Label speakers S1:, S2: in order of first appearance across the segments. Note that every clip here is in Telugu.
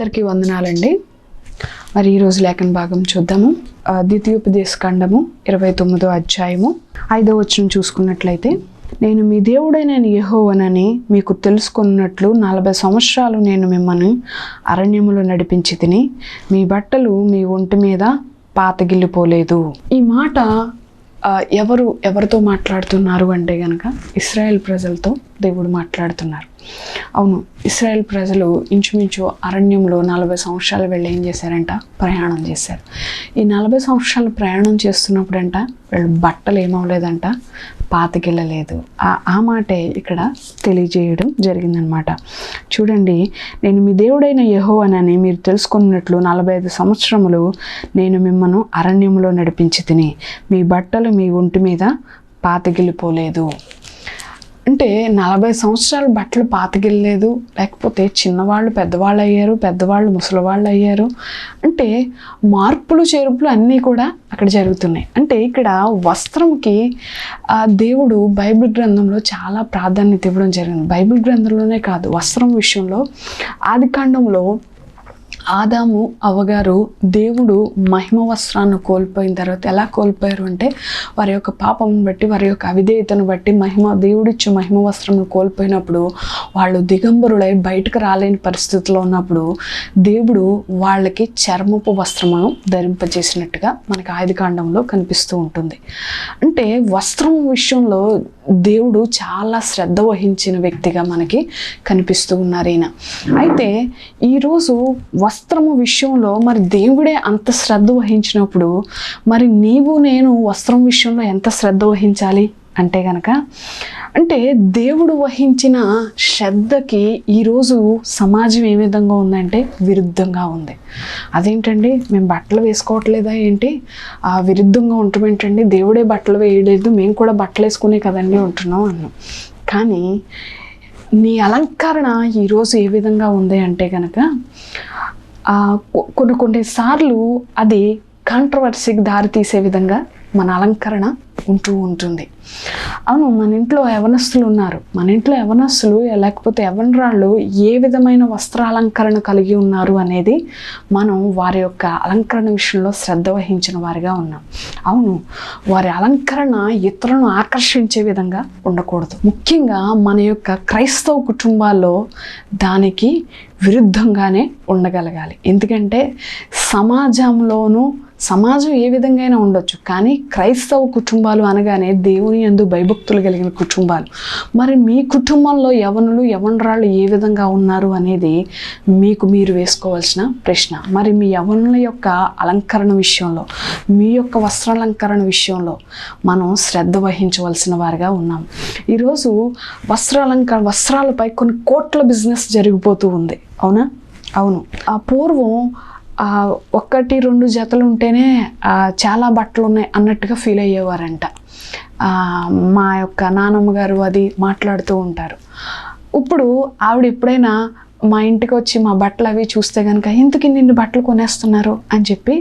S1: అందరికీ వందనాలండి. మరి ఈరోజు లేఖన భాగం చూద్దాము. ద్వితీయోపదేశ కాండము 29వ అధ్యాయము 5వ వచనం చూసుకున్నట్లయితే, నేను మీ దేవుడైన యెహోవానని మీకు తెలుసుకున్నట్లు 40 సంవత్సరాలు నేను మిమ్మల్ని అరణ్యములో నడిపించి తిని, మీ బట్టలు మీ ఒంటి మీద పాతగిల్లిపోలేదు. ఈ మాట ఎవరితో మాట్లాడుతున్నారు అంటే గనక ఇశ్రాయేల్ ప్రజలతో దేవుడు మాట్లాడుతున్నారు. అవును, ఇశ్రాయేల్ ప్రజలు ఇంచుమించు అరణ్యంలో 40 సంవత్సరాలు వెళ్ళి ఏం చేశారంట? ప్రయాణం చేశారు. ఈ 40 సంవత్సరాలు ప్రయాణం చేస్తున్నప్పుడంట వీళ్ళు బట్టలు ఏమవలేదంట, పాతగిల్లలేదు. ఆ మాటే ఇక్కడ తెలియజేయడం జరిగిందనమాట. చూడండి, నేను మీ దేవుడైన యెహోవానని మీరు తెలుసుకున్నట్లు 45 సంవత్సరములు నేను మిమ్మల్ని అరణ్యంలో నడిపించి తిని, మీ బట్టలు మీ ఒంటి మీద పాతగిల్లిపోలేదు. అంటే 40 సంవత్సరాలు బట్టలు పాతగిల్లలేదు, లేకపోతే చిన్నవాళ్ళు పెద్దవాళ్ళు అయ్యారు, పెద్దవాళ్ళు ముసలివాళ్ళు అయ్యారు. అంటే మార్పులు చేర్పులు అన్నీ కూడా అక్కడ జరుగుతున్నాయి. అంటే ఇక్కడ వస్త్రంకి దేవుడు బైబిల్ గ్రంథంలో చాలా ప్రాధాన్యత ఇవ్వడం జరిగింది. బైబిల్ గ్రంథంలోనే కాదు, వస్త్రం విషయంలో ఆదికాండంలో ఆదాము అవ్వగారు దేవుడు మహిమ వస్త్రాన్ని కోల్పోయిన తర్వాత ఎలా కోల్పోయారు అంటే, వారి యొక్క పాపం బట్టి, వారి యొక్క అవిధేయతను బట్టి దేవుడిచ్చే మహిమ వస్త్రం కోల్పోయినప్పుడు వాళ్ళు దిగంబరులై బయటకు రాలేని పరిస్థితిలో ఉన్నప్పుడు దేవుడు వాళ్ళకి చర్మపు వస్త్రమును ధరింపజేసినట్టుగా మనకి ఆదికాండంలో కనిపిస్తూ ఉంటుంది. అంటే వస్త్రం విషయంలో దేవుడు చాలా శ్రద్ధ వహించిన వ్యక్తిగా మనకి కనిపిస్తూ ఉన్నారు ఈయన. అయితే ఈరోజు వస్త్రము విషయంలో మరి దేవుడే అంత శ్రద్ధ వహించినప్పుడు మరి నీవు నేను వస్త్రం విషయంలో ఎంత శ్రద్ధ వహించాలి అంటే గనక, అంటే దేవుడు వహించిన శ్రద్ధకి ఈరోజు సమాజం ఏ విధంగా ఉందంటే విరుద్ధంగా ఉంది. అదేంటండి, మేము బట్టలు వేసుకోవట్లేదా ఏంటి, విరుద్ధంగా ఉంటామేంటండి, దేవుడే బట్టలు వేయలేదు, మేము కూడా బట్టలు వేసుకునే కదండి ఉంటున్నాం అన్నాం. కానీ నీ అలంకరణ ఈరోజు ఏ విధంగా ఉంది అంటే కనుక, కొన్నిసార్లు అది కాంట్రవర్సీకి దారితీసే విధంగా మన అలంకరణ ఉంటుంది. అవును, మన ఇంట్లో యవనస్తులు ఉన్నారు. మన ఇంట్లో యవనస్తులు లేకపోతే యవనరాళ్ళు ఏ విధమైన వస్త్రాలంకరణ కలిగి ఉన్నారు అనేది మనం వారి యొక్క అలంకరణ విషయంలో శ్రద్ధ వహించిన వారిగా ఉన్నాం. అవును, వారి అలంకరణ ఇతరులను ఆకర్షించే విధంగా ఉండకూడదు. ముఖ్యంగా మన యొక్క క్రైస్తవ కుటుంబాల్లో దానికి విరుద్ధంగానే ఉండగలగాలి. ఎందుకంటే సమాజం ఏ విధంగా అయినా ఉండొచ్చు, కానీ క్రైస్తవ కుటుంబాలు అనగానే దేవుని యందు భయభక్తులు కలిగిన కుటుంబాలు. మరి మీ కుటుంబంలో యవనరాళ్ళు ఏ విధంగా ఉన్నారు అనేది మీకు మీరు వేసుకోవాల్సిన ప్రశ్న. మరి మీ యవనుల యొక్క అలంకరణ విషయంలో, మీ యొక్క వస్త్రాలంకరణ విషయంలో మనం శ్రద్ధ వహించవలసిన వారిగా ఉన్నాం. ఈరోజు వస్త్రాలపై కొన్ని కోట్ల బిజినెస్ జరిగిపోతూ ఉంది. అవునా? అవును. పూర్వం 1-2 జతలు ఉంటేనే చాలా బట్టలు ఉన్నాయి అన్నట్టుగా ఫీల్ అయ్యేవారంట. మా యొక్క నానమ్మ గారు అది మాట్లాడుతూ ఉంటారు. ఇప్పుడు ఆవిడ ఎప్పుడైనా మా ఇంటికి వచ్చి మా బట్టలు అవి చూస్తే కనుక, ఎందుకు నిన్ను బట్టలు కొనేస్తున్నారు అని చెప్పి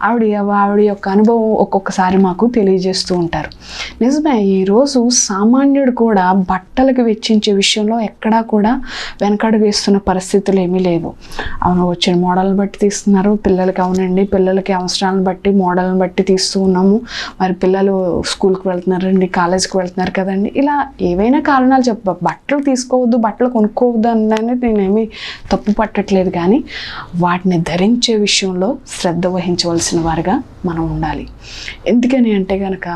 S1: ఆవిడ యొక్క అనుభవం ఒక్కొక్కసారి మాకు తెలియజేస్తూ ఉంటారు. నిజమే, ఈరోజు సామాన్యుడు కూడా బట్టలకు వెచ్చించే విషయంలో ఎక్కడా కూడా వెనకడుగు వేస్తున్న పరిస్థితులు ఏమీ లేవు. అవును, వచ్చిన మోడల్ని బట్టి తీస్తున్నారు. పిల్లలకి అవునండి, పిల్లలకి అవసరాలను బట్టి మోడల్ని బట్టి తీస్తూ ఉన్నాము. మరి పిల్లలు స్కూల్కి వెళ్తున్నారండి, కాలేజీకి వెళ్తున్నారు కదండి, ఇలా ఏవైనా కారణాలు బట్టలు తీసుకోవద్దు, బట్టలు కొనుక్కోవద్దు అనేది నేనేమి తప్పు పట్టట్లేదు. కానీ వాటిని ధరించే విషయంలో శ్రద్ధ వహించవలసిన వారిగా మనం ఉండాలి. ఎందుకని అంటే కనుక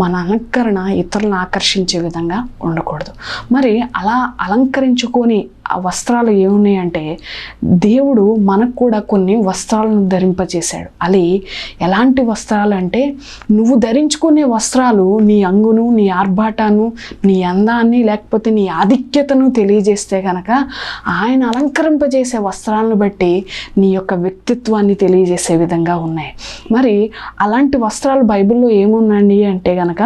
S1: మన అలంకరణ ఇతరులను ఆకర్షించే విధంగా ఉండకూడదు. మరి అలా అలంకరించుకొని ఆ వస్త్రాలు ఏమున్నాయి అంటే, దేవుడు మనకు కూడా కొన్ని వస్త్రాలను ధరింపజేశాడు. అది ఎలాంటి వస్త్రాలు అంటే, నువ్వు ధరించుకునే వస్త్రాలు నీ అంగును, నీ ఆర్భాటాన్ని, నీ అందాన్ని, లేకపోతే నీ ఆధిక్యతను తెలియజేస్తే కనుక, ఆయన అలంకరింపజేసే వస్త్రాలను బట్టి నీ యొక్క వ్యక్తిత్వాన్ని తెలియజేసే విధంగా ఉన్నాయి. మరి అలాంటి వస్త్రాలు బైబిల్లో ఏమున్నాయి అంటే గనక,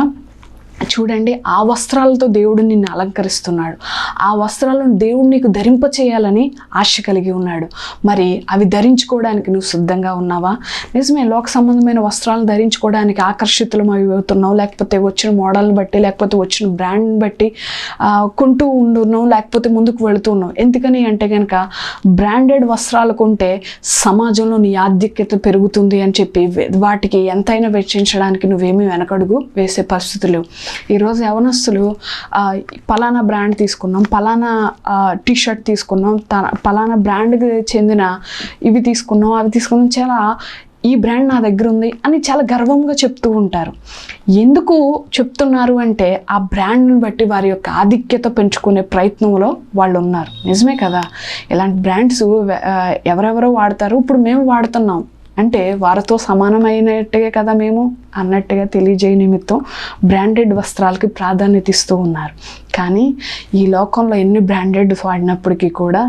S1: చూడండి, ఆ వస్త్రాలతో దేవుడు నిన్ను అలంకరిస్తున్నాడు. ఆ వస్త్రాలను దేవుడు నీకు ధరింప చేయాలని ఆశ కలిగి ఉన్నాడు. మరి అవి ధరించుకోవడానికి నువ్వు సిద్ధంగా ఉన్నావా? నిజమే, లోక సంబంధమైన వస్త్రాలను ధరించుకోవడానికి ఆకర్షితులం అవుతున్నావు, లేకపోతే వచ్చిన మోడల్ని బట్టి, లేకపోతే వచ్చిన బ్రాండ్ని బట్టి కొంటూ ఉండున్నావు, లేకపోతే ముందుకు వెళుతున్నావు. ఎందుకని అంటే కనుక బ్రాండెడ్ వస్త్రాలు కొంటే సమాజంలో నీ ఆధిక్యత పెరుగుతుంది అని చెప్పి వాటికి ఎంతైనా వెచ్చించడానికి నువ్వేమీ వెనకడుగు వేసే పరిస్థితులు. ఈరోజు యవనస్తులు పలానా బ్రాండ్ తీసుకున్నాం, పలానా టీషర్ట్ తీసుకున్నాం, పలానా బ్రాండ్కి చెందిన ఇవి తీసుకున్నాం, అవి తీసుకున్నాం, చాలా ఈ బ్రాండ్ నా దగ్గర ఉంది అని చాలా గర్వంగా చెప్తూ ఉంటారు. ఎందుకు చెప్తున్నారు అంటే ఆ బ్రాండ్ని బట్టి వారి యొక్క ఆధిక్యత పెంచుకునే ప్రయత్నంలో వాళ్ళు ఉన్నారు. నిజమే కదా, ఇలాంటి బ్రాండ్స్ ఎవరెవరో వాడతారు, ఇప్పుడు మేము వాడుతున్నాం అంటే వారితో సమానమైనట్టుగా కదా మేము అన్నట్టుగా తెలియజేయ నిమిత్తం బ్రాండెడ్ వస్త్రాలకి ప్రాధాన్యత ఇస్తూ ఉన్నారు. కానీ ఈ లోకంలో ఎన్ని బ్రాండెడ్ వాడినప్పటికీ కూడా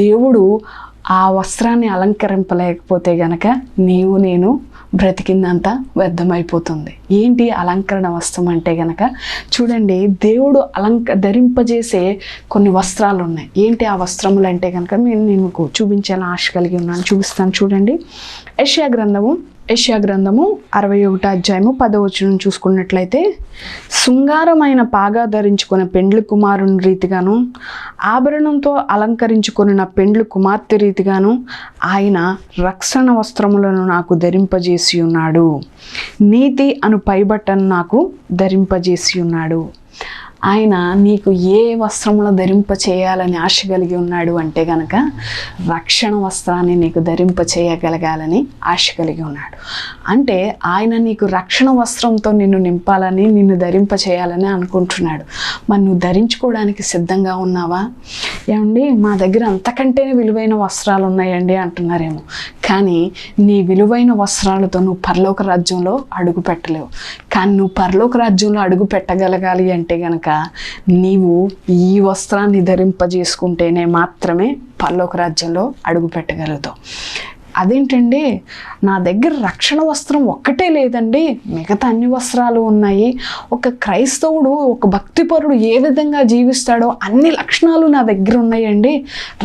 S1: దేవుడు ఆ వస్త్రాన్ని అలంకరింపలేకపోతే గనక నేను బ్రతికిందంతా వ్యర్థమైపోతుంది. ఏంటి అలంకరణ వస్త్రం అంటే గనక చూడండి, దేవుడు ధరింపజేసే కొన్ని వస్త్రాలు ఉన్నాయి. ఏంటి ఆ వస్త్రములు అంటే కనుక నేను మీకు చూపించాలని ఆశ కలిగి ఉన్నాను. చూపిస్తాను చూడండి. యెషయా గ్రంథము 61వ అధ్యాయము 10వ వచనం చూసుకున్నట్లయితే, శృంగారమైన పాగా ధరించుకున్న పెండ్లి కుమారుని రీతిగాను, ఆభరణంతో అలంకరించుకున్న పెండ్లి కుమార్తె రీతిగాను ఆయన రక్షణ వస్త్రములను నాకు ధరింపజేసి ఉన్నాడు, నీతి అను పైబట్టను నాకు ధరింపజేసి ఉన్నాడు. ఆయన నీకు ఏ వస్త్రములు ధరింప చేయాలని ఆశ కలిగి ఉన్నాడు అంటే కనుక రక్షణ వస్త్రాన్ని నీకు ధరింప చేయగలగాలని ఆశ కలిగి ఉన్నాడు. అంటే ఆయన నీకు రక్షణ వస్త్రంతో నిన్ను నింపాలని, నిన్ను ధరింప చేయాలని అనుకుంటున్నాడు. మరి నువ్వు ధరించుకోవడానికి సిద్ధంగా ఉన్నావా? ఏమండి, మా దగ్గర అంతకంటేనే విలువైన వస్త్రాలు ఉన్నాయండి అంటున్నారేమో. కానీ నీ విలువైన వస్త్రాలతో నువ్వు పరలోక రాజ్యంలో అడుగు పెట్టలేవు. కానీ నువ్వు పరలోక రాజ్యంలో అడుగు పెట్టగలగాలి అంటే గనక నీవు ఈ వస్త్రాన్ని ధరింపజేసుకుంటేనే మాత్రమే పరలోక రాజ్యంలో అడుగు పెట్టగలుగుతావు. అదేంటండి, నా దగ్గర రక్షణ వస్త్రం ఒక్కటే లేదండి, మిగతా అన్ని వస్త్రాలు ఉన్నాయి. ఒక క్రైస్తవుడు, ఒక భక్తిపరుడు ఏ విధంగా జీవిస్తాడో అన్ని లక్షణాలు నా దగ్గర ఉన్నాయండి,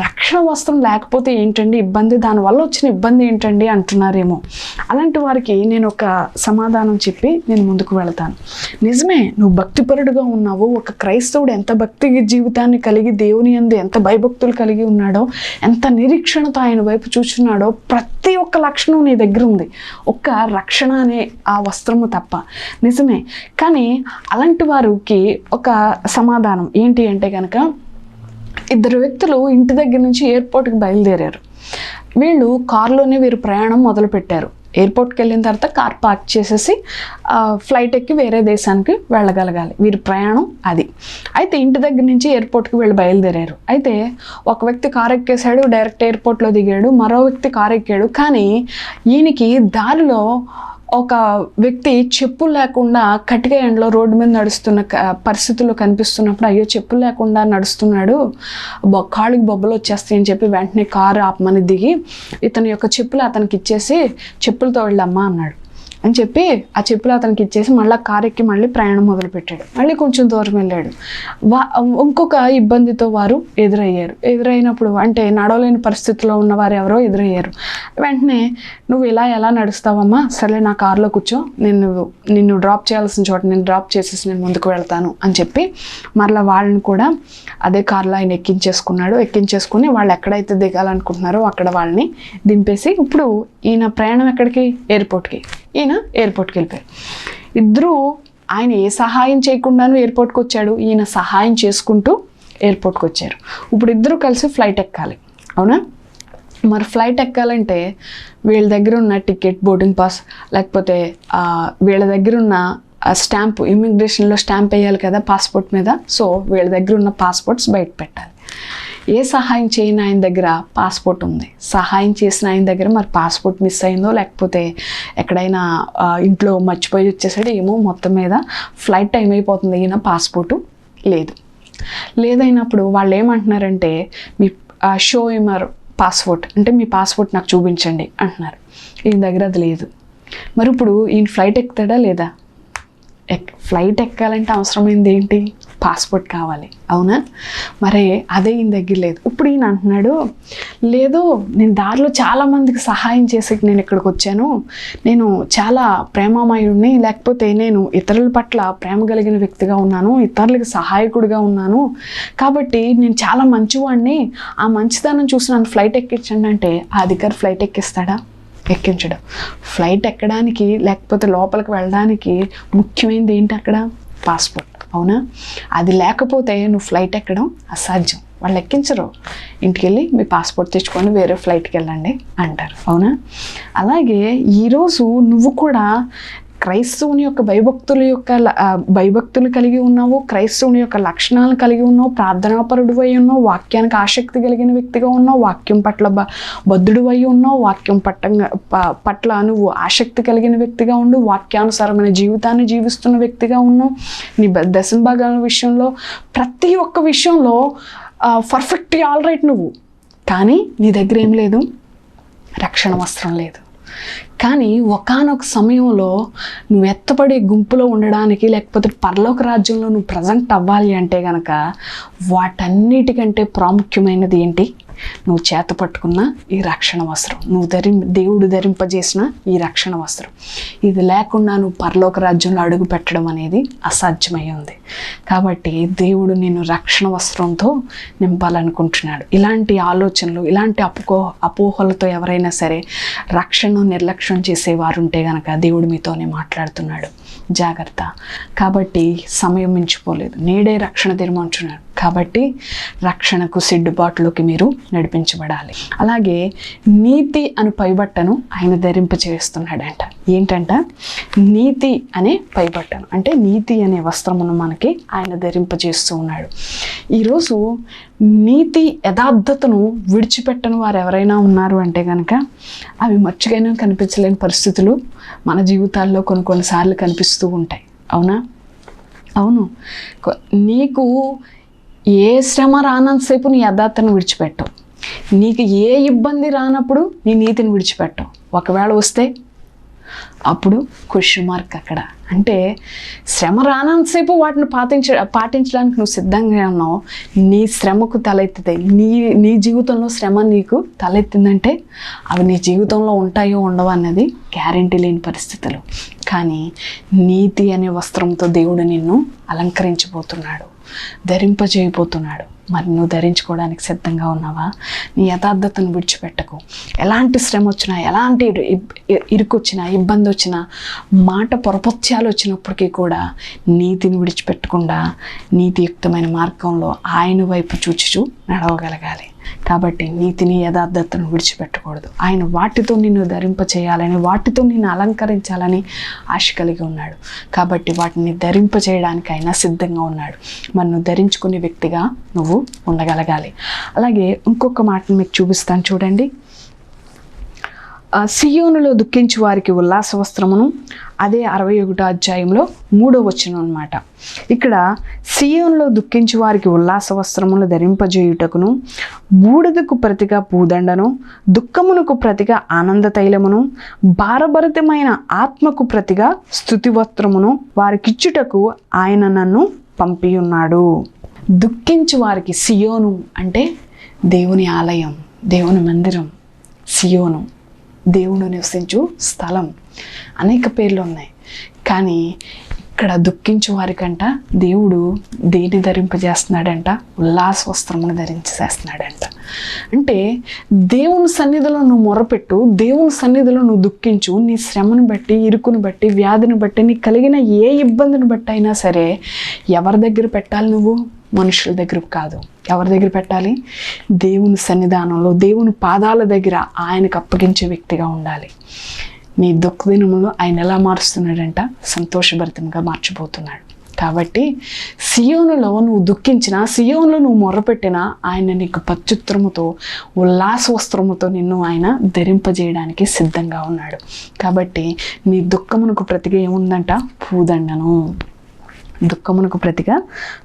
S1: రక్షణ వస్త్రం లేకపోతే ఏంటండి ఇబ్బంది, దానివల్ల వచ్చిన ఇబ్బంది ఏంటండి అంటున్నారేమో. అలాంటి వారికి నేను ఒక సమాధానం చెప్పి నేను ముందుకు వెళతాను. నిజమే, నువ్వు భక్తిపరుడుగా ఉన్నావు. ఒక క్రైస్తవుడు ఎంత భక్తి జీవితాన్ని కలిగి దేవుని యందు ఎంత భయభక్తులు కలిగి ఉన్నాడో, ఎంత నిరీక్షణతో ఆయన వైపు చూస్తున్నాడో, ప్రతి ఒక్క లక్షణం నీ దగ్గర ఉంది, ఒక్క రక్షణ అనే ఆ వస్త్రము తప్ప. నిజమే, కానీ అలాంటి వారికి ఒక సమాధానం ఏంటి అంటే కనుక, ఇద్దరు వ్యక్తులు ఇంటి దగ్గర నుంచి ఎయిర్పోర్ట్కి బయలుదేరారు. వీళ్ళు కారులోనే వీరు ప్రయాణం మొదలుపెట్టారు. ఎయిర్పోర్ట్కి వెళ్ళిన తర్వాత కార్ పార్క్ చేసేసి ఫ్లైట్ ఎక్కి వేరే దేశానికి వెళ్ళగలగాలి, వీరి ప్రయాణం అది. అయితే ఇంటి దగ్గర నుంచి ఎయిర్పోర్ట్కి వీళ్ళు బయలుదేరారు. అయితే ఒక వ్యక్తి కారు ఎక్కేసాడు, డైరెక్ట్ ఎయిర్పోర్ట్లో దిగాడు. మరో వ్యక్తి కారు ఎక్కాడు. కానీ ఈయనకి దారిలో ఒక వ్యక్తి చెప్పులు లేకుండా కటిక ఎండలో రోడ్డు మీద నడుస్తున్న పరిస్థితుల్లో కనిపిస్తున్నప్పుడు, అయ్యో చెప్పులు లేకుండా నడుస్తున్నాడు, కాళ్ళకి బొబ్బలు వచ్చేస్తాయని చెప్పి వెంటనే కారు ఆపమని దిగి ఇతని యొక్క చెప్పులు అతనికి ఇచ్చేసి, చెప్పులతో వెళ్ళమ్మా అన్నాడు అని చెప్పి ఆ చెప్పులు అతనికి ఇచ్చేసి మళ్ళీ కారు ఎక్కి మళ్ళీ ప్రయాణం మొదలుపెట్టాడు. మళ్ళీ కొంచెం దూరం వెళ్ళాడు. ఇంకొక ఇబ్బందితో వారు ఎదురైనప్పుడు, అంటే నడవలేని పరిస్థితిలో ఉన్నవారు ఎవరో ఎదురయ్యారు. వెంటనే నువ్వు ఎలా నడుస్తావమ్మా, సరే నా కారులో కూర్చో, నిన్ను డ్రాప్ చేయాల్సిన చోట నేను డ్రాప్ చేసేసి నేను ముందుకు వెళ్తాను అని చెప్పి మరలా వాళ్ళని కూడా అదే కారులో ఆయన ఎక్కించేసుకుని వాళ్ళు ఎక్కడైతే దిగాలనుకుంటున్నారో అక్కడ వాళ్ళని దింపేసి, ఇప్పుడు ఈయన ప్రయాణం ఎక్కడికి? ఎయిర్పోర్ట్కి. ఈయన ఎయిర్పోర్ట్కి వెళ్ళిపోయారు. ఇద్దరూ, ఆయన ఏ సహాయం చేయకుండాను ఎయిర్పోర్ట్కి వచ్చాడు, ఈయన సహాయం చేసుకుంటూ ఎయిర్పోర్ట్కి వచ్చారు. ఇప్పుడు ఇద్దరు కలిసి ఫ్లైట్ ఎక్కాలి, అవునా? మరి ఫ్లైట్ ఎక్కాలంటే వీళ్ళ దగ్గర ఉన్న టికెట్, బోర్డింగ్ పాస్, లేకపోతే వీళ్ళ దగ్గర ఉన్న స్టాంపు, ఇమిగ్రేషన్లో స్టాంప్ వేయాలి కదా పాస్పోర్ట్ మీద. సో వీళ్ళ దగ్గర ఉన్న పాస్పోర్ట్స్ బయట పెట్టాలి. ఏ సహాయం చేయని ఆయన దగ్గర పాస్పోర్ట్ ఉంది, సహాయం చేసిన ఆయన దగ్గర మరి పాస్పోర్ట్ మిస్ అయిందో లేకపోతే ఎక్కడైనా ఇంట్లో మర్చిపోయి వచ్చేసాడు ఏమో, మొత్తం మీద ఫ్లైట్ టైం అయిపోతుంది, ఈయన పాస్పోర్టు లేదైనప్పుడు వాళ్ళు ఏమంటున్నారంటే, మీ షో యువర్ పాస్పోర్ట్, అంటే మీ పాస్పోర్ట్ నాకు చూపించండి అంటున్నారు. ఈయన దగ్గర అది లేదు. మరి ఇప్పుడు ఈయన ఫ్లైట్ ఎక్కుతాడా లేదా? ఫ్లైట్ ఎక్కాలంటే అవసరమైంది ఏంటి? పాస్పోర్ట్ కావాలి, అవునా? మరి అదే ఈయన దగ్గర లేదు. ఇప్పుడు ఈయన అంటున్నాడు, లేదు నేను దారిలో చాలామందికి సహాయం చేసి నేను ఇక్కడికి వచ్చాను, నేను చాలా ప్రేమమయుడిని, లేకపోతే నేను ఇతరుల పట్ల ప్రేమ కలిగిన వ్యక్తిగా ఉన్నాను, ఇతరులకు సహాయకుడిగా ఉన్నాను, కాబట్టి నేను చాలా మంచివాడిని, ఆ మంచితనం చూసి నన్ను ఫ్లైట్ ఎక్కించండి అంటే ఆ అధికారి ఫ్లైట్ ఎక్కిస్తాడా? ఎక్కించడం. ఫ్లైట్ ఎక్కడానికి లేకపోతే లోపలికి వెళ్ళడానికి ముఖ్యమైనది ఏంటి అక్కడ? పాస్పోర్ట్, అవునా? అది లేకపోతే నువ్వు ఫ్లైట్ ఎక్కడం అసాధ్యం. వాళ్ళు ఎక్కించరు. ఇంటికి వెళ్ళి మీ పాస్పోర్ట్ తెచ్చుకొని వేరే ఫ్లైట్కి వెళ్ళండి అంటారు, అవునా? అలాగే ఈరోజు నువ్వు కూడా క్రైస్తవుని యొక్క భయభక్తులు కలిగి ఉన్నావు, క్రైస్తవుని యొక్క లక్షణాలను కలిగి ఉన్నావు, ప్రార్థనాపరుడు అయి ఉన్నావు, వాక్యానికి ఆసక్తి కలిగిన వ్యక్తిగా ఉన్నావు, వాక్యం పట్ల బద్ధుడు అయి ఉన్నావు, వాక్యం పట్ల నువ్వు ఆసక్తి కలిగిన వ్యక్తిగా ఉండు, వాక్యానుసారమైన జీవితాన్ని జీవిస్తున్న వ్యక్తిగా ఉన్నావు, నీ దశమ భాగాల విషయంలో ప్రతి ఒక్క విషయంలో పర్ఫెక్ట్గా ఆల్ రైట్ నువ్వు. కానీ నీ దగ్గర ఏం లేదు? రక్షణ వస్త్రం లేదు. కానీ ఒకానొక సమయంలో నువ్వు ఎత్తపడే గుంపులో ఉండడానికి, లేకపోతే పరలోక రాజ్యంలో నువ్వు ప్రజెంట్ అవ్వాలి అంటే కనుక వాటన్నిటికంటే ప్రాముఖ్యమైనది ఏంటి? నువ్వు చేత పట్టుకున్న ఈ రక్షణ వస్త్రం, నువ్వు దేవుడు ధరింపజేసిన ఈ రక్షణ వస్త్రం. ఇది లేకుండా నువ్వు పరలోక రాజ్యంలో అడుగు పెట్టడం అనేది అసాధ్యమై ఉంది. కాబట్టి దేవుడు నిన్ను రక్షణ వస్త్రంతో నింపాలనుకుంటున్నాడు. ఇలాంటి ఆలోచనలు, ఇలాంటి అపోహలతో ఎవరైనా సరే రక్షణను నిర్లక్ష్యం చేసేవారు ఉంటే కనుక దేవుడు మీతోనే మాట్లాడుతున్నాడు, జాగ్రత్త. కాబట్టి సమయం మించిపోలేదు, నేడే రక్షణ తీర్మానించున్నాడు. కాబట్టి రక్షణకు సిడ్డుబాటులోకి మీరు నడిపించబడాలి. అలాగే నీతి అను పైబట్టను ఆయన ధరింపచేస్తున్నాడంట. ఏంటంట? నీతి అనే పైబట్టను, అంటే నీతి అనే వస్త్రమును మనకి ఆయన ధరింపజేస్తూ ఉన్నాడు. ఈరోజు నీతి యథార్థతను విడిచిపెట్టని వారు ఎవరైనా ఉన్నారు అంటే కనుక అవి మర్చిగానే కనిపించలేని పరిస్థితులు మన జీవితాల్లో కొన్నిసార్లు కనిపిస్తూ ఉంటాయి, అవునా? అవును. నీకు ఏ శ్రమ రానంతసేపు నీ యథార్థతను విడిచిపెట్టవు, నీకు ఏ ఇబ్బంది రానప్పుడు నీ నీతిని విడిచిపెట్టవు. ఒకవేళ వస్తే అప్పుడు క్వశ్చన్ మార్క్ అక్కడ. అంటే శ్రమ రానంతసేపు వాటిని పాటించడానికి నువ్వు సిద్ధంగా ఉన్నావు. నీ శ్రమకు తలెత్తితే, నీ జీవితంలో శ్రమ నీకు తలెత్తిందంటే అవి నీ జీవితంలో ఉంటాయో ఉండవో అన్నది గ్యారెంటీ లేని పరిస్థితులు. కానీ నీతి అనే వస్త్రంతో దేవుడు నిన్ను అలంకరించబోతున్నాడు, ధరింపజేయబోతున్నాడు. మరి నువ్వు ధరించుకోవడానికి సిద్ధంగా ఉన్నావా? నీ యథార్థతను విడిచిపెట్టకు. ఎలాంటి శ్రమ వచ్చినా, ఎలాంటి ఇరుకు వచ్చినా, ఇబ్బంది వచ్చినా, మాట పొరపత్యాలు వచ్చినప్పటికీ కూడా నీతిని విడిచిపెట్టకుండా నీతియుక్తమైన మార్గంలో ఆయన వైపు చూచుచూ నడవగలగాలి. కాబట్టి నీతిని, యథార్థతను విడిచిపెట్టకూడదు. ఆయన వాటితో నిన్ను ధరింపచేయాలని, వాటితో నిన్ను అలంకరించాలని ఆశ కలిగి ఉన్నాడు. కాబట్టి వాటిని ధరింపచేయడానికి ఆయన సిద్ధంగా ఉన్నాడు. మరి నువ్వు ధరించుకునే వ్యక్తిగా నువ్వు ఉండగలగాలి. అలాగే ఇంకొక మాటను మీకు చూపిస్తాను చూడండి. సియోనులో దుఃఖించు వారికి ఉల్లాస వస్త్రమును, అదే 61వ అధ్యాయంలో 3వ వచనం అన్నమాట. ఇక్కడ సియోనులో దుఃఖించు వారికి ఉల్లాస వస్త్రములు ధరింపజేయుటకును, బూడిదకు ప్రతిగా పూదండను, దుఃఖమునకు ప్రతిగా ఆనంద తైలమును, భారభరితమైన ఆత్మకు ప్రతిగా స్తుతి వస్త్రమును వారికిచ్చుటకు ఆయన నన్ను పంపియున్నాడు. దుఃఖించు వారికి, సియోను అంటే దేవుని ఆలయం, దేవుని మందిరం. సియోను దేవుడు నివసించు స్థలం. అనేక పేర్లు ఉన్నాయి. కానీ ఇక్కడ దుఃఖించు వారికంట దేవుడు దేని ధరింపజేస్తున్నాడంట? ఉల్లాస వస్త్రమును ధరించేస్తున్నాడంట. అంటే దేవుని సన్నిధిలో నువ్వు మొరపెట్టు, దేవుని సన్నిధిలో నువ్వు దుఃఖించు. నీ శ్రమను బట్టి, ఇరుకుని బట్టి, వ్యాధిని బట్టి, నీకు కలిగిన ఏ ఇబ్బందిని బట్టి అయినా సరే ఎవరి దగ్గర పెట్టాలి? నువ్వు మనుషుల దగ్గర కాదు. ఎవరి దగ్గర పెట్టాలి? దేవుని సన్నిధానంలో, దేవుని పాదాల దగ్గర ఆయనకు అప్పగించే వ్యక్తిగా ఉండాలి. నీ దుఃఖ దినములో ఆయన ఎలా మారుస్తున్నాడంట? సంతోషభరితంగా మార్చిపోతున్నాడు. కాబట్టి సియోనులో నువ్వు దుఃఖించినా, సియోనులో నువ్వు మొర్రపెట్టినా ఆయన నీకు ప్రత్యుత్తరముతో, ఉల్లాస వస్త్రముతో నిన్ను ఆయన ధరింపజేయడానికి సిద్ధంగా ఉన్నాడు. కాబట్టి నీ దుఃఖమునకు ప్రతిగా ఏముందంట? పూదండను. దుఃఖమునకు ప్రతిగా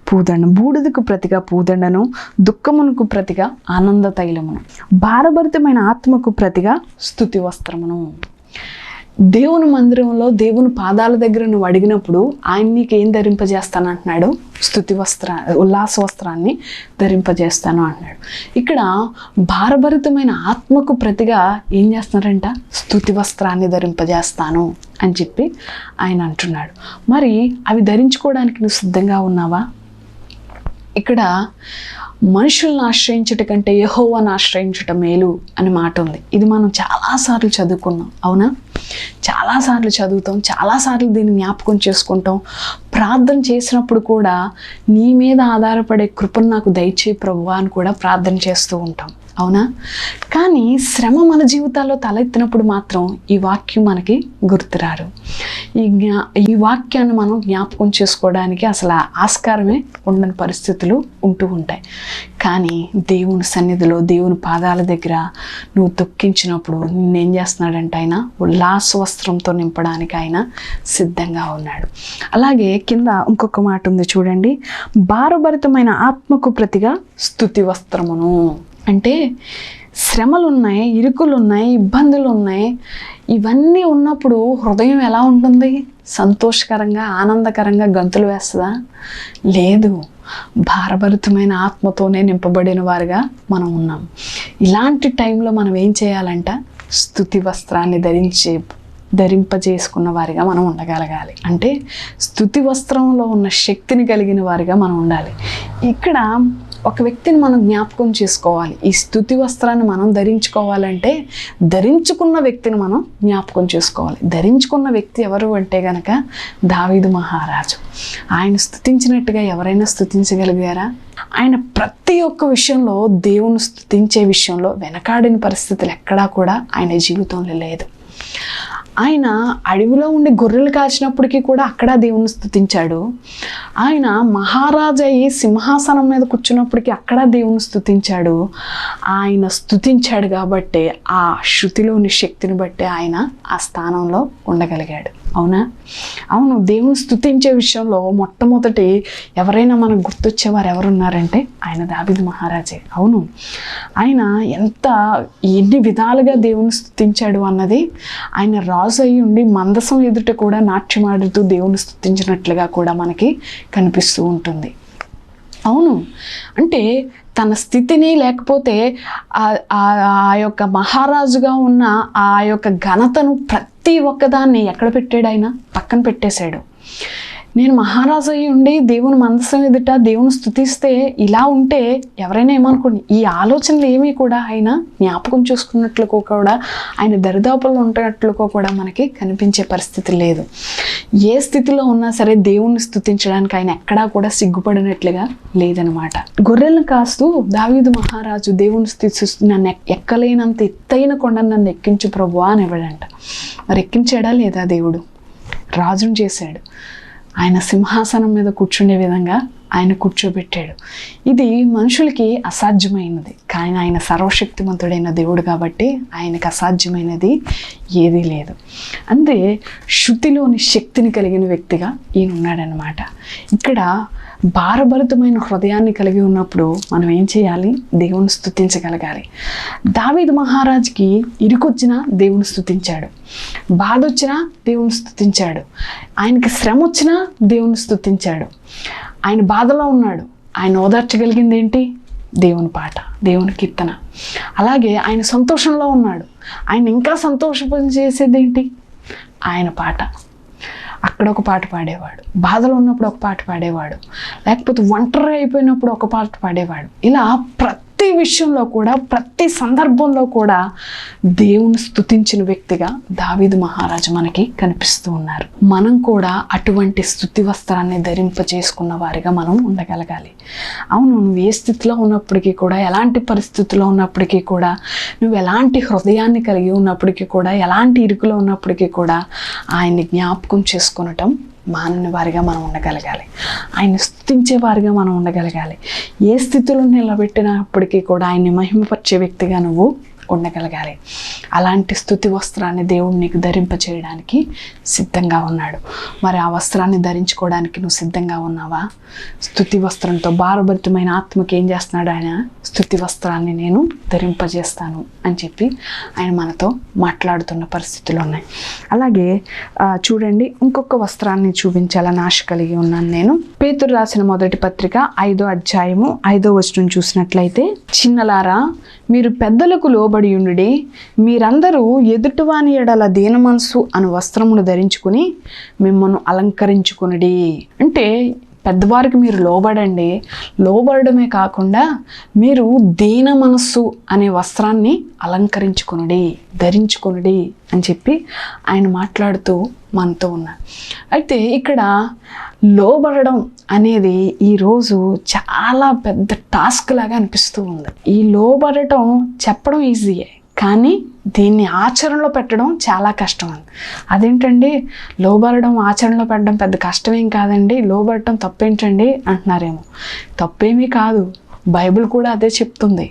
S1: పూదండను, బూడిదకు ప్రతిగా పూదండను, దుఃఖమునకు ప్రతిగా ఆనంద తైలమును, భారభరితమైన ఆత్మకు ప్రతిగా స్తుతి వస్త్రమును. దేవుని మందిరంలో దేవుని పాదాల దగ్గర నువ్వు అడిగినప్పుడు ఆయన నీకు ఏం ధరింపజేస్తాను అంటున్నాడు? ఉల్లాస వస్త్రాన్ని ధరింపజేస్తాను అంటున్నాడు. ఇక్కడ భారభరితమైన ఆత్మకు ప్రతిగా ఏం చేస్తున్నారంట? స్తుతి వస్త్రాన్ని ధరింపజేస్తాను అని చెప్పి ఆయన అంటున్నాడు. మరి అవి ధరించుకోవడానికి నువ్వు సిద్ధంగా ఉన్నావా? ఇక్కడ మనుషులను ఆశ్రయించుట కంటే యెహోవాను ఆశ్రయించుట మేలు అని మాట ఉంది. ఇది మనం చాలాసార్లు చదువుకున్నాం, అవునా? చాలాసార్లు చదువుతాం, చాలాసార్లు దీన్ని జ్ఞాపకం చేసుకుంటాం. ప్రార్థన చేసినప్పుడు కూడా నీ మీద ఆధారపడే కృపను నాకు దయచేయి ప్రభువా అని కూడా ప్రార్థన చేస్తూ ఉంటాం, అవునా? కానీ శ్రమ మన జీవితాల్లో తలెత్తినప్పుడు మాత్రం ఈ వాక్యం మనకి గుర్తురారు. ఈ వాక్యాన్ని మనం జ్ఞాపకం చేసుకోవడానికి అసలు ఆస్కారమే ఉండని పరిస్థితులు ఉంటూ ఉంటాయి. కానీ దేవుని సన్నిధిలో దేవుని పాదాల దగ్గర నువ్వు దుఃఖించినప్పుడు నిన్నేం చేస్తున్నాడంటే ఆయన ఉల్లాస వస్త్రంతో నింపడానికి ఆయన సిద్ధంగా ఉన్నాడు. అలాగే కింద ఇంకొక మాట ఉంది చూడండి, భారభరితమైన ఆత్మకు ప్రతిగా స్తుతి వస్త్రమును. అంటే శ్రమలు ఉన్నాయి, ఇరుకులు ఉన్నాయి, ఇబ్బందులు ఉన్నాయి. ఇవన్నీ ఉన్నప్పుడు హృదయం ఎలా ఉంటుంది? సంతోషకరంగా, ఆనందకరంగా గంతులు వేస్తుందా? లేదు. భారభరితమైన ఆత్మతోనే నింపబడిన వారుగా మనం ఉన్నాం. ఇలాంటి టైంలో మనం ఏం చేయాలంట? స్తుతి వస్త్రాన్ని ధరింపజేసుకున్న వారిగా మనం ఉండగలగాలి. అంటే స్తుతి వస్త్రంలో ఉన్న శక్తిని కలిగిన వారిగా మనం ఉండాలి. ఇక్కడ ఒక వ్యక్తిని మనం జ్ఞాపకం చేసుకోవాలి. ఈ స్తుతి వస్త్రాన్ని మనం ధరించుకోవాలంటే ధరించుకున్న వ్యక్తిని మనం జ్ఞాపకం చేసుకోవాలి. ధరించుకున్న వ్యక్తి ఎవరు అంటే గనక దావీదు మహారాజు. ఆయన స్తుతించినట్టుగా ఎవరైనా స్తుతించగలిగారా? ఆయన ప్రతి ఒక్క విషయంలో, దేవుని స్తుతించే విషయంలో వెనకాడిన పరిస్థితులు ఎక్కడా కూడా ఆయన జీవితంలో లేదు. ఆయన అడవిలో ఉండి గొర్రెలు కాచినప్పటికీ కూడా అక్కడ దేవుని స్తుతించాడు. ఆయన మహారాజయ్యి సింహాసనం మీద కూర్చున్నప్పటికీ అక్కడ దేవుని స్తుతించాడు. ఆయన స్తుతించాడు కాబట్టి ఆ శృతిలోని శక్తిని బట్టి ఆయన ఆ స్థానంలో ఉండగలిగాడు, అవునా? అవును. దేవుని స్తుతించే విషయంలో మొట్టమొదటి ఎవరైనా మనకు గుర్తొచ్చేవారు ఎవరున్నారంటే ఆయన దావీదు మహారాజే. అవును, ఆయన ఎన్ని విధాలుగా దేవుని స్తుతించాడు అన్నది, ఆయన రాజు అయి ఉండి మందసం ఎదుట కూడా నాట్యమాడుతూ దేవుని స్తుతించినట్లుగా కూడా మనకి కనిపిస్తూ ఉంటుంది. అవును, అంటే తన స్థితిని, లేకపోతే ఆ యొక్క మహారాజుగా ఉన్న ఆ యొక్క ఘనతను ప్రతి ఒక్కదాన్ని ఎక్కడ పెట్టాడు? ఆయన పక్కన పెట్టేశాడు. నేను మహారాజు అయి ఉండి దేవుని మందసం ఎదుట దేవుని స్తుతిస్తే ఇలా ఉంటే ఎవరైనా ఏమనుకోండి. ఈ ఆలోచనలు ఏమీ కూడా ఆయన జ్ఞాపకం చూసుకున్నట్లుకో కూడా, ఆయన దరిదాపుల్లో ఉంటున్నట్లుకో కూడా మనకి కనిపించే పరిస్థితి లేదు. ఏ స్థితిలో ఉన్నా సరే దేవుణ్ణి స్తుతించడానికి ఆయన ఎక్కడా కూడా సిగ్గుపడినట్లుగా లేదనమాట. గొర్రెలను కాస్తూ దావీదు మహారాజు దేవుని స్తుతిస్తూ, నన్ను ఎక్కలేనంత ఎత్తైన కొండను నన్ను ఎక్కించు ప్రభువా అని ఇవ్వడంట. మరి ఎక్కించాడా లేదా? దేవుడు రాజును చేశాడు. ఆయన సింహాసనం మీద కూర్చుండే విధంగా ఆయన కూర్చోబెట్టాడు. ఇది మనుషులకి అసాధ్యమైనది, కానీ ఆయన సర్వశక్తిమంతుడైన దేవుడు కాబట్టి ఆయనకు అసాధ్యమైనది ఏదీ లేదు. అంతే శృతిలోని శక్తిని కలిగిన వ్యక్తిగా ఈయన ఉన్నాడనమాట. ఇక్కడ భారభరితమైన హృదయాన్ని కలిగి ఉన్నప్పుడు మనం ఏం చేయాలి? దేవుని స్తుతించగలగాలి. దావీదు మహారాజుకి ఇరుకొచ్చినా దేవుని స్తుతించాడు, బాధ వచ్చినా దేవుని స్తుతించాడు, ఆయనకి శ్రమ వచ్చినా దేవుని స్తుతించాడు. ఆయన బాధలో ఉన్నాడు, ఆయన ఓదార్చగలిగింది ఏంటి? దేవుని పాట, దేవుని కీర్తన. అలాగే ఆయన సంతోషంలో ఉన్నాడు, ఆయన ఇంకా సంతోషపరిచేసేది ఏంటి? ఆయన పాట. అక్కడ ఒక పాట పాడేవాడు, బాధలో ఉన్నప్పుడు ఒక పాట పాడేవాడు, లేకపోతే ఒంటరి అయిపోయినప్పుడు ఒక పాట పాడేవాడు. ఇలా ప్రతి విషయంలో కూడా, ప్రతి సందర్భంలో కూడా దేవుని స్తుతించిన వ్యక్తిగా దావీదు మహారాజు మనకి కనిపిస్తూ ఉన్నారు. మనం కూడా అటువంటి స్తుతి వస్త్రాన్ని ధరింపచేసుకున్న వారిగా మనం ఉండగలగాలి. అవును, నువ్వు ఏ స్థితిలో ఉన్నప్పటికీ కూడా, ఎలాంటి పరిస్థితుల్లో ఉన్నప్పటికీ కూడా, నువ్వు ఎలాంటి హృదయాన్ని కలిగి ఉన్నప్పటికీ కూడా, ఎలాంటి ఇరుకులో ఉన్నప్పటికీ కూడా ఆయన్ని జ్ఞాపకం చేసుకొనటం మానని వారిగా మనం ఉండగలగాలి. ఆయన స్తుతించే వారిగా మనం ఉండగలగాలి. ఏ స్థితిలో నిలబెట్టినప్పటికీ కూడా ఆయన్ని మహిమపరిచే వ్యక్తిగా నువ్వు ఉండగలగాలి. అలాంటి స్తుతి వస్త్రాన్ని దేవుడు నీకు ధరింపచేయడానికి సిద్ధంగా ఉన్నాడు. మరి ఆ వస్త్రాన్ని ధరించుకోవడానికి నువ్వు సిద్ధంగా ఉన్నావా? స్తుతి వస్త్రంతో భారభరితమైన ఆత్మకి ఏం చేస్తున్నాడు ఆయన? స్తుతి వస్త్రాన్ని నేను ధరింపజేస్తాను అని చెప్పి ఆయన మనతో మాట్లాడుతున్న పరిస్థితులు ఉన్నాయి. అలాగే చూడండి, ఇంకొక వస్త్రాన్ని చూపించాలని ఆశ కలిగి ఉన్నాను నేను. పేతురు రాసిన మొదటి పత్రిక 5వ అధ్యాయము 5వ వచనం చూసినట్లయితే, చిన్నలారా మీరు పెద్దలకు లోబడి ఉండుడి, మీరందరూ ఎదుటివాని ఎడల దీన మనసు అను వస్త్రమును ధరించుకుని మిమ్మల్ని అలంకరించుకునుడి. అంటే పెద్దవారికి మీరు లోబడండి. లోబడమే కాకుండా మీరు దీన మనస్సు అనే వస్త్రాన్ని అలంకరించుకునుడి, ధరించుకునుడి అని చెప్పి ఆయన మాట్లాడుతూ మనతో ఉన్నారు. అయితే ఇక్కడ లోబడడం అనేది ఈరోజు చాలా పెద్ద టాస్క్ లాగా అనిపిస్తూ ఉంది. ఈ లోబడటం చెప్పడం ఈజీయే, కానీ దీన్ని ఆచరణలో పెట్టడం చాలా కష్టం అండి. అదేంటండి లోబడడం ఆచరణలో పెట్టడం పెద్ద కష్టమేం కాదండి, లోబడటం తప్పేంటండి అంటున్నారేమో. తప్పేమీ కాదు, బైబిల్ కూడా అదే చెప్తుంది.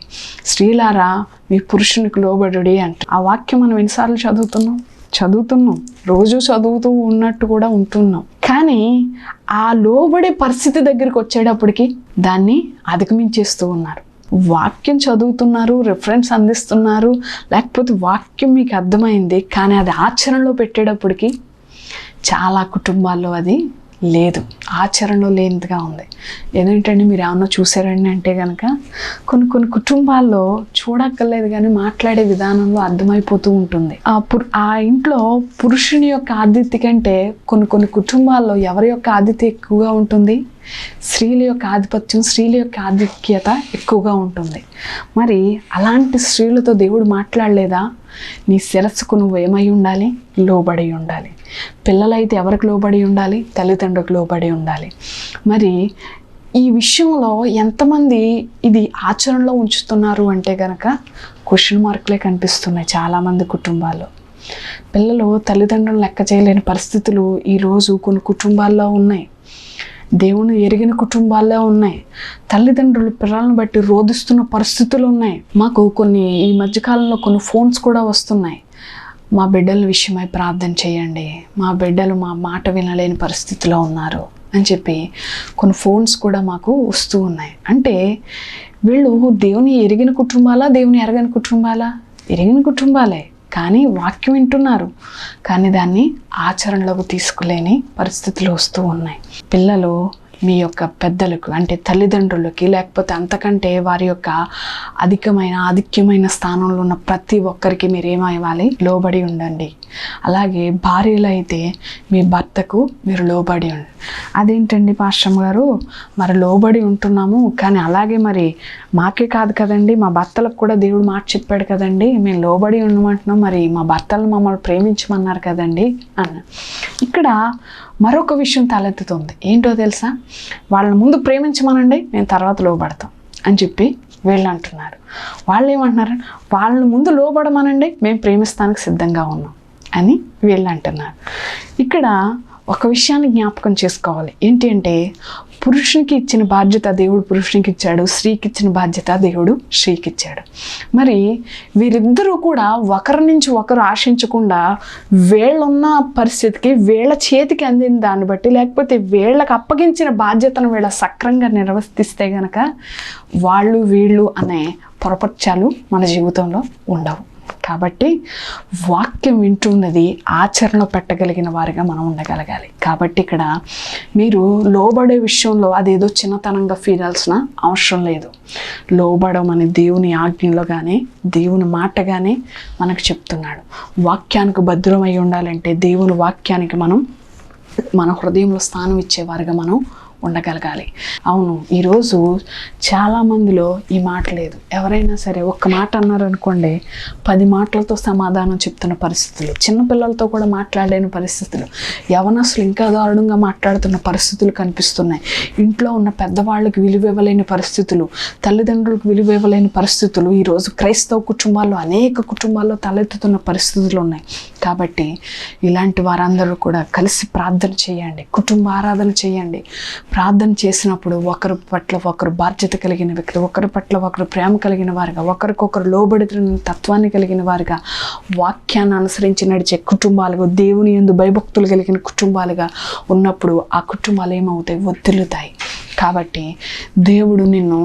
S1: స్త్రీలారా మీ పురుషునికి లోబడుడి అంట. ఆ వాక్యం మనం ఎన్నిసార్లు చదువుతున్నాం, రోజు చదువుతూ ఉన్నట్టు కూడా ఉంటున్నాం. కానీ ఆ లోబడే పరిస్థితి దగ్గరికి వచ్చేటప్పటికి దాన్ని అధిగమించేస్తూ ఉన్నారు. వాక్యం చదువుతున్నారు, రిఫరెన్స్ అందిస్తున్నారు, లేకపోతే వాక్యం మీకు అర్థమైంది, కానీ అది ఆచరణలో పెట్టేటప్పటికి చాలా కుటుంబాల్లో అది లేదు, ఆచరణలో లేనిదిగా ఉంది. ఏదేంటంటే మీరు ఏమన్నా చూసారండి అంటే కనుక కొన్ని కుటుంబాల్లో చూడక్కర్లేదు కానీ మాట్లాడే విధానంలో అర్థమైపోతూ ఉంటుంది. ఆ ఇంట్లో పురుషుని యొక్క ఆధిక్యత కంటే కొన్ని కుటుంబాల్లో ఎవరి యొక్క ఆధిక్యత ఎక్కువగా ఉంటుంది? స్త్రీల యొక్క ఆధిపత్యం, స్త్రీల యొక్క ఆధిక్యత ఎక్కువగా ఉంటుంది. మరి అలాంటి స్త్రీలతో దేవుడు మాట్లాడలేదా? నీ శిరస్సుకు నువ్వు ఏమై ఉండాలి? లోబడి ఉండాలి. పిల్లలైతే ఎవరికి లోబడి ఉండాలి? తల్లిదండ్రులకు లోబడి ఉండాలి. మరి ఈ విషయంలో ఎంతమంది ఇది ఆచరణలో ఉంచుతున్నారు అంటే కనుక క్వశ్చన్ మార్కులే కనిపిస్తున్నాయి చాలామంది కుటుంబాల్లో. పిల్లలు తల్లిదండ్రులను లెక్క చేయలేని పరిస్థితులు ఈరోజు కొన్ని కుటుంబాల్లో ఉన్నాయి. దేవుని ఎరిగిన కుటుంబాల్లో ఉన్నాయి. తల్లిదండ్రులు పిల్లలను బట్టి రోధిస్తున్న పరిస్థితులు ఉన్నాయి. మాకు ఈ మధ్యకాలంలో కొన్ని ఫోన్స్ కూడా వస్తున్నాయి. మా బిడ్డల విషయమై ప్రార్థన చేయండి, మా బిడ్డలు మా మాట వినలేని పరిస్థితిలో ఉన్నారు అని చెప్పి కొన్ని ఫోన్స్ కూడా మాకు వస్తూ ఉన్నాయి. అంటే వీళ్ళు దేవుని ఎరిగిన కుటుంబాలా, దేవుని ఎరగని కుటుంబాలా? ఎరిగిన కుటుంబాలే, కానీ వాక్యం వింటున్నారు, కానీ దాన్ని ఆచరణలోకి తీసుకులేని పరిస్థితులు వస్తూ ఉన్నాయి. పిల్లలు మీ యొక్క పెద్దలకు అంటే తల్లిదండ్రులకి, లేకపోతే అంతకంటే వారి యొక్క ఆధిక్యమైన స్థానంలో ఉన్న ప్రతి ఒక్కరికి మీరు ఏమవ్వాలి? లోబడి ఉండండి. అలాగే భార్యలు అయితే మీ భర్తకు మీరు లోబడి ఉండండి. అదేంటండి పాస్టర్ గారు, మరి లోబడి ఉంటున్నాము, కానీ అలాగే మరి మాకే కాదు కదండి, మా భర్తలకు కూడా దేవుడు మాట చెప్పాడు కదండి, మేము లోబడి ఉండమంటున్నాం, మరి మా భర్తలు మమ్మల్ని ప్రేమించమన్నారు కదండి అన్న. ఇక్కడ మరొక విషయం తలెత్తుతుంది. ఏంటో తెలుసా? వాళ్ళని ముందు ప్రేమించమనండి, నేను తర్వాత లోబడతాం అని చెప్పి వీళ్ళు అంటున్నారు. వాళ్ళు ఏమంటున్నారు? వాళ్ళని ముందు లోబడమనండి, మేము ప్రేమిస్తానికి సిద్ధంగా ఉన్నాం అని వీళ్ళు అంటున్నారు. ఇక్కడ ఒక విషయాన్ని జ్ఞాపకం చేసుకోవాలి. ఏంటి అంటే పురుషునికి ఇచ్చిన బాధ్యత దేవుడు పురుషునికి ఇచ్చాడు, స్త్రీకి ఇచ్చిన బాధ్యత దేవుడు స్త్రీకి ఇచ్చాడు. మరి వీరిద్దరూ కూడా ఒకరి నుంచి ఒకరు ఆశించకుండా వీళ్ళున్న పరిస్థితికి, వీళ్ళ చేతికి అందిన దాన్ని బట్టి, లేకపోతే వీళ్ళకి అప్పగించిన బాధ్యతను వీళ్ళ సక్రంగా నిర్వర్తిస్తే గనక వాళ్ళు వీళ్ళు అనే పొరపక్షాలు మన జీవితంలో ఉండవు. కాబట్టి వాక్యం వింటున్నది ఆచరణ పెట్టగలిగిన వారిగా మనం ఉండగలగాలి. కాబట్టి ఇక్కడ మీరు లోబడే విషయంలో అదేదో చిన్నతనంగా ఫీల్ అవ్వాల్సిన అవసరం లేదు. లోబడం అని దేవుని ఆజ్ఞలో కానీ దేవుని మాట కానీ మనకు చెప్తున్నాడు. వాక్యానికి భద్రమై ఉండాలంటే దేవుని వాక్యానికి మనం మన హృదయంలో స్థానం ఇచ్చేవారుగా మనం ఉండగలగాలి. అవును, ఈరోజు చాలామందిలో ఈ మాట లేదు. ఎవరైనా సరే ఒక్క మాట అన్నారు అనుకోండి, 10 మాటలతో సమాధానం చెప్తున్న పరిస్థితులు, చిన్నపిల్లలతో కూడా మాట్లాడలేని పరిస్థితులు, యవనస్తులు ఇంకా దారుణంగా మాట్లాడుతున్న పరిస్థితులు కనిపిస్తున్నాయి. ఇంట్లో ఉన్న పెద్దవాళ్ళకి విలువ ఇవ్వలేని పరిస్థితులు, తల్లిదండ్రులకు విలువ ఇవ్వలేని పరిస్థితులు ఈరోజు క్రైస్తవ కుటుంబాల్లో, అనేక కుటుంబాల్లో తలెత్తుతున్న పరిస్థితులు ఉన్నాయి. కాబట్టి ఇలాంటి వారందరూ కూడా కలిసి ప్రార్థన చేయండి, కుటుంబ ఆరాధన చేయండి, ప్రార్థన చేసినప్పుడు ఒకరి పట్ల ఒకరు బాధ్యత కలిగిన వ్యక్తి, ఒకరి పట్ల ఒకరు ప్రేమ కలిగిన వారుగా, ఒకరికొకరు లోబడిన తత్వాన్ని కలిగిన వారుగా, వాక్యాన్ని అనుసరించి నడిచే కుటుంబాలుగా, దేవుని యందు భయభక్తులు కలిగిన కుటుంబాలుగా ఉన్నప్పుడు ఆ కుటుంబాలు ఏమవుతాయి? వర్ధిల్లుతాయి. కాబట్టి దేవుడు నిన్ను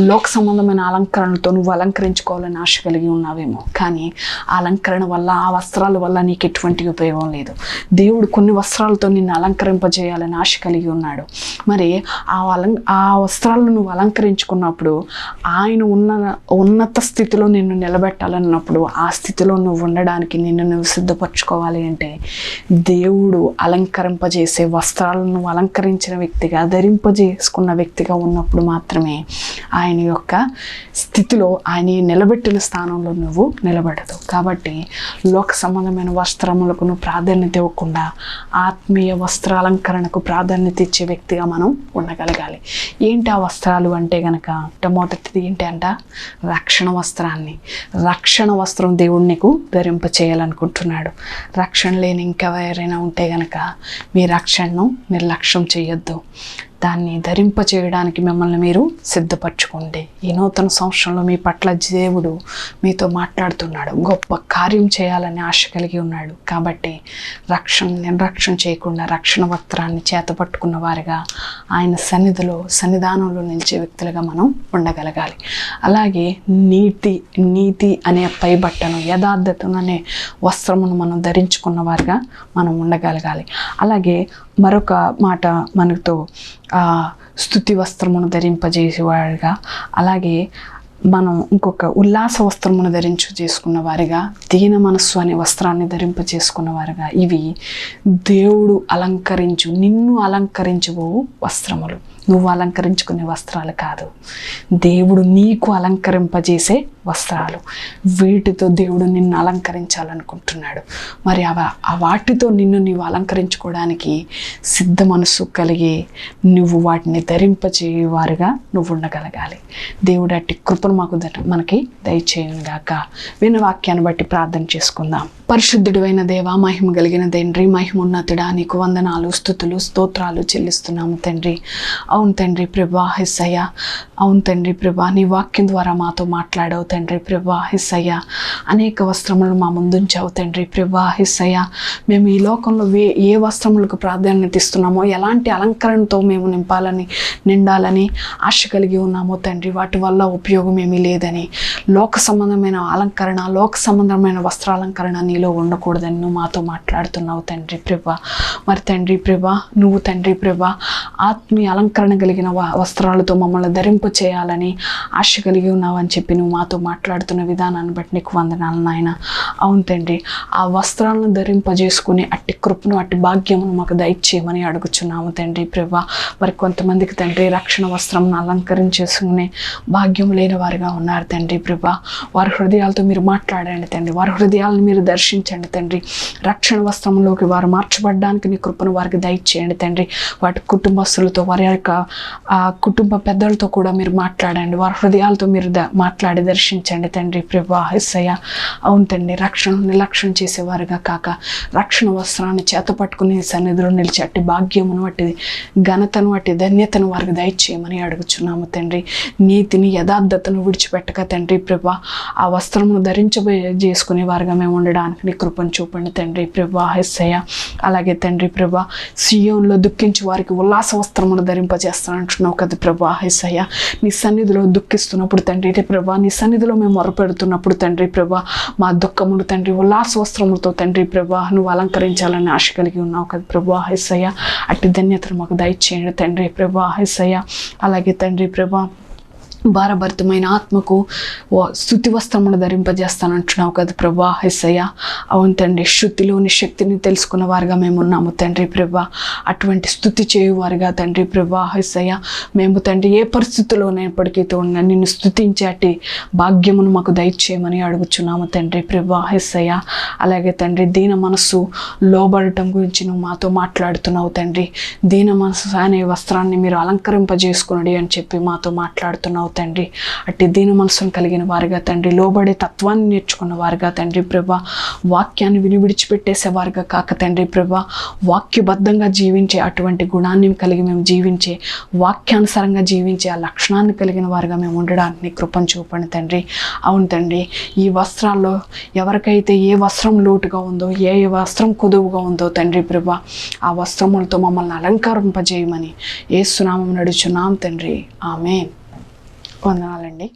S1: లోక సంబంధమైన అలంకరణతో నువ్వు అలంకరించుకోవాలని ఆశ కలిగి ఉన్నావేమో, కానీ ఆ అలంకరణ వల్ల, ఆ వస్త్రాల వల్ల నీకు ఎటువంటి ఉపయోగం లేదు. దేవుడు కొన్ని వస్త్రాలతో నిన్ను అలంకరింపజేయాలని ఆశ కలిగి ఉన్నాడు. మరి ఆ వస్త్రాలను నువ్వు అలంకరించుకున్నప్పుడు ఆయన ఉన్నత స్థితిలో నిన్ను నిలబెట్టాలన్నప్పుడు ఆ స్థితిలో నువ్వు ఉండడానికి నిన్ను నువ్వు సిద్ధపరచుకోవాలి అంటే దేవుడు అలంకరింపజేసే వస్త్రాలను నువ్వు అలంకరించిన వ్యక్తిగా, ధరింపజేసుకున్న వ్యక్తిగా ఉన్నప్పుడు మాత్రమే ఆయన యొక్క స్థితిలో, ఆయన నిలబెట్టిన స్థానంలో నువ్వు నిలబడదు. కాబట్టి లోక సంబంధమైన వస్త్రములకు నువ్వు ప్రాధాన్యత ఇవ్వకుండా ఆత్మీయ వస్త్రాలంకరణకు ప్రాధాన్యత ఇచ్చే వ్యక్తిగా మనం ఉండగలగాలి. ఏంటి ఆ వస్త్రాలు అంటే గనక, మొదటిది ఏంటి అంట? రక్షణ వస్త్రాన్ని. రక్షణ వస్త్రం దేవుడు నీకు ధరింప చేయాలనుకుంటున్నాడు. రక్షణ లేని ఇంకెవరైనా ఉంటే గనక మీ రక్షణను నిర్లక్ష్యం చేయొద్దు. దాన్ని ధరింప చేయడానికి మిమ్మల్ని మీరు సిద్ధపరచుకోండి. ఈ నూతన సంవత్సరంలో మీ పట్ల దేవుడు మీతో మాట్లాడుతున్నాడు, గొప్ప కార్యం చేయాలని ఆశ కలిగి ఉన్నాడు. కాబట్టి నిర్లక్ష్యం చేయకుండా రక్షణ వస్త్రాన్ని చేతపట్టుకున్న వారిగా ఆయన సన్నిధానంలో నిలిచే వ్యక్తులుగా మనం ఉండగలగాలి. అలాగే నీతి అనే పైబట్టను, యథార్థతను అనే వస్త్రమును మనం ధరించుకున్న వారిగా మనం ఉండగలగాలి. అలాగే మరొక మాట మనతో స్తుతి వస్త్రమును ధరింపజేసేవారుగా, అలాగే మనం ఇంకొక ఉల్లాస వస్త్రమును చేసుకున్న వారిగా, దీన మనస్సు అనే వస్త్రాన్ని ధరింపజేసుకున్న వారిగా, ఇవి దేవుడు నిన్ను అలంకరించబో వస్త్రములు. నువ్వు అలంకరించుకునే వస్త్రాలు కాదు, దేవుడు నీకు అలంకరింపజేసే వస్త్రాలు. వీటితో దేవుడు నిన్ను అలంకరించాలనుకుంటున్నాడు. మరి వాటితో నీవు అలంకరించుకోవడానికి సిద్ధ మనసు కలిగి నువ్వు వాటిని ధరింపచేవారుగా నువ్వు ఉండగలగాలి. దేవుడు అట్టి కృపను మనకి దయచేయుగాక. విన్న వాక్యాన్ని బట్టి ప్రార్థన చేసుకుందాం. పరిశుద్ధుడైన దేవా, మహిమ కలిగిన తండ్రి, మహిమోన్నతుడా, నీకు వందనాలు, స్తుతులు, స్తోత్రాలు చెల్లిస్తున్నాము తండ్రి. అవును తండ్రి ప్రభా, యేసయ్య, అవును తండ్రి ప్రభా, నీ వాక్యం ద్వారా మాతో మాట్లాడావు తండ్రి ప్రభా, యేసయ్య. అనేక వస్త్రములు మా ముందుంచావు తండ్రి ప్రభా, యేసయ్య. మేము ఈ లోకంలో ఏ వస్త్రములకు ప్రాధాన్యత ఇస్తున్నామో, ఎలాంటి అలంకరణతో మేము నిండాలని ఆశ కలిగి ఉన్నామో తండ్రి, వాటి వల్ల ఉపయోగం ఏమీ లేదని, లోక సంబంధమైన అలంకరణ, లోక సంబంధమైన వస్త్రాలంకరణ నీలో ఉండకూడదని నువ్వు మాతో మాట్లాడుతున్నావు తండ్రి ప్రభా. మరి తండ్రి ప్రభా, నువ్వు తండ్రి ప్రభా ఆత్మీయ అలంకరణ కలిగిన వస్త్రాలతో మమ్మల్ని ధరింప చేయాలని ఆశ కలిగి ఉన్నావని చెప్పి నువ్వు మాతో మాట్లాడుతున్న విధానాన్ని బట్టి నీకు వందనాలు నాయన. అవును తండ్రి, ఆ వస్త్రాలను ధరింపజేసుకుని అట్టి కృపను, అట్టి భాగ్యమును మాకు దయచేయమని అడుగుచున్నాము తండ్రి ప్రభా. మరి కొంతమందికి తండ్రి రక్షణ వస్త్రంను అలంకరించేసుకునే భాగ్యం లేని వారుగా ఉన్నారు తండ్రి ప్రభా. వారి హృదయాలతో మీరు మాట్లాడండి తండ్రి, వారి హృదయాలను మీరు దర్శించండి తండ్రి. రక్షణ వస్త్రంలోకి వారు మార్చబడడానికి నీ కృపను వారికి దయచేయండి తండ్రి. వాటి కుటుంబస్తులతో, వారి యొక్క కుటుంబ పెద్దలతో కూడా మీరు మాట్లాడండి, వారి హృదయాలతో మీరు మాట్లాడి దర్శించండి తండ్రి ప్రభా, యేసయ్య. అవును తండ్రి, నిర్లక్ష్యం చేసేవారుగా కాక రక్షణ వస్త్రాన్ని చేతపట్టుకుని సన్నిధిలో నిలిచి అట్టి భాగ్యమును, అట్టి ఘనతను, అట్టి ధన్యతను వారికి దయచేయమని అడుగుచున్నాము తండ్రి. నీతిని, యథార్థతను విడిచిపెట్టక తండ్రి ప్రభా ఆ వస్త్రమును చేసుకునే వారుగా మేము ఉండడానికి నీ కృపను చూపండి తండ్రి ప్రభా, యేసయ్య. అలాగే తండ్రి ప్రభా, సియోనులో దుఃఖించి వారికి ఉల్లాస వస్త్రమును ధరింపజేస్తానంటున్నావు కదా ప్రభా, యేసయ్య. నీ సన్నిధిలో దుఃఖిస్తున్నప్పుడు తండ్రి ప్రభా, నీ సన్నిధిలో మేము మొరపెడుతున్నప్పుడు తండ్రి ప్రభా, మా దుఃఖమును తండ్రి ఉల్లాస వస్త్రములతో తండ్రి ప్రభా నువ్వు అలంకరించాలని ఆశ కలిగి ఉన్నావు కదా ప్రభా, యేసయ్య. అట్టి ధన్యతను మాకు దయచేయండి తండ్రి ప్రభా, యేసయ్య. అలాగే తండ్రి ప్రభా, భారభరితమైన ఆత్మకు స్తుతి వస్త్రమును ధరింపజేస్తానంటున్నావు కదా ప్రభా, యేసయ్య. అవును తండ్రి, శృతిలోని శక్తిని తెలుసుకున్న వారుగా మేము ఉన్నాము తండ్రి ప్రభా. అటువంటి స్తుతి చేయువారుగా తండ్రి ప్రభా, యేసయ్య. మేము తండ్రి ఏ పరిస్థితుల్లోనప్పటికీ నిన్ను స్తుతించే అట్టి భాగ్యమును మాకు దయచేయమని అడుగుచున్నాము తండ్రి ప్రభా, యేసయ్య. అలాగే తండ్రి, దీన మనస్సు లోబడటం గురించి నువ్వు మాతో మాట్లాడుతున్నావు తండ్రి. దీన మనస్సు అనే వస్త్రాన్ని మీరు అలంకరింపజేసుకునడి అని చెప్పి మాతో మాట్లాడుతున్నావు తండ్రి. అట్టి దీన మనసును కలిగిన వారిగా తండ్రి, లోబడే తత్వాన్ని నేర్చుకున్న వారిగా తండ్రి ప్రభా, వాక్యాన్ని విడిచిపెట్టేసేవారుగా కాక తండ్రి ప్రభా, వాక్యబద్ధంగా జీవించే అటువంటి గుణాన్ని కలిగి మేము జీవించే, వాక్యానుసారంగా జీవించే ఆ లక్షణాన్ని కలిగిన వారిగా మేము ఉండడానికి కృపను చూపండి తండ్రి. అవును తండ్రి, ఈ వస్త్రాల్లో ఎవరికైతే ఏ వస్త్రం లోటుగా ఉందో, ఏ వస్త్రం కొదువుగా ఉందో తండ్రి ప్రభా, ఆ వస్త్రములతో మమ్మల్ని అలంకరింపజేయమని యేసు నామమున అడుగుచున్నాం తండ్రి. ఆమేన్. వందనాలండి.